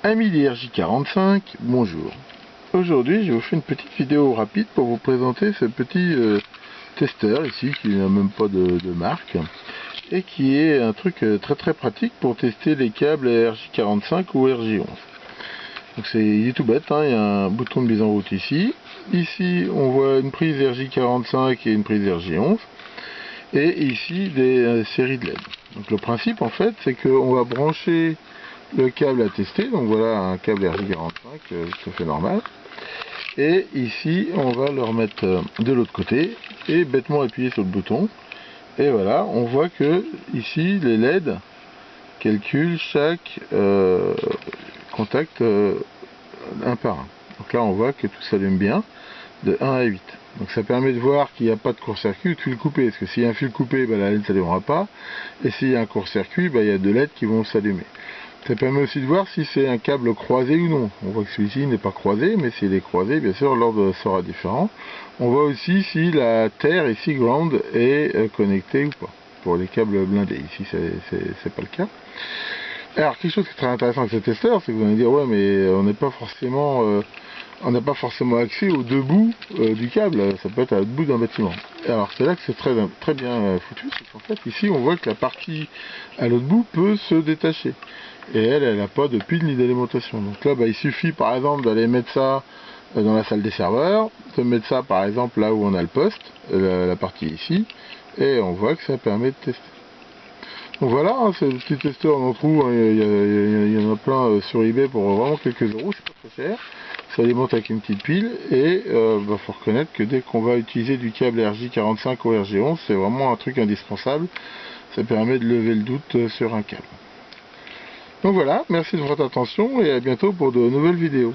Amis d'IRJ45, bonjour. Aujourd'hui, je vous fais une petite vidéo rapide pour vous présenter ce petit testeur ici, qui n'a même pas de marque, et qui est un truc très pratique pour tester les câbles RJ45 ou RJ11. Donc il est tout bête, hein, il y a un bouton de mise en route ici. Ici, on voit une prise RJ45 et une prise RJ11. Et ici, des séries de LED. Donc le principe, en fait, c'est qu'on va brancher le câble à tester. Donc voilà un câble RJ45 tout à fait normal. Et ici, on va le remettre de l'autre côté et bêtement appuyer sur le bouton. Et voilà, on voit que ici, les LED calculent chaque contact un par un. Donc là, on voit que tout s'allume bien de 1 à 8. Donc ça permet de voir qu'il n'y a pas de court-circuit ou de fil coupé. Parce que s'il y a un fil coupé, la LED ne s'allumera pas. Et s'il y a un court-circuit, il y a deux LED qui vont s'allumer. Ça permet aussi de voir si c'est un câble croisé ou non. On voit que celui-ci n'est pas croisé, mais s'il est croisé, bien sûr, l'ordre sera différent. On voit aussi si la terre, ici, ground, est connectée ou pas. Pour les câbles blindés. Ici, c'est pas le cas. Alors, quelque chose qui est très intéressant avec ce testeur, c'est que vous allez dire, ouais, mais on n'est pas forcément... on n'a pas forcément accès aux deux bouts du câble, ça peut être à l'autre bout d'un bâtiment. Alors c'est là que c'est très bien foutu, c'est qu'en fait ici on voit que la partie à l'autre bout peut se détacher. Et elle n'a pas de pile ni d'alimentation. Donc là il suffit par exemple d'aller mettre ça dans la salle des serveurs, de mettre ça par exemple là où on a le poste, la partie ici, et on voit que ça permet de tester. Donc voilà, hein, ce petit testeur on en trouve, hein, il y en a plein sur eBay pour vraiment quelques euros, c'est pas très cher. Ça alimente avec une petite pile et faut reconnaître que dès qu'on va utiliser du câble RJ45 ou RJ11, c'est vraiment un truc indispensable. Ça permet de lever le doute sur un câble. Donc voilà, merci de votre attention et à bientôt pour de nouvelles vidéos.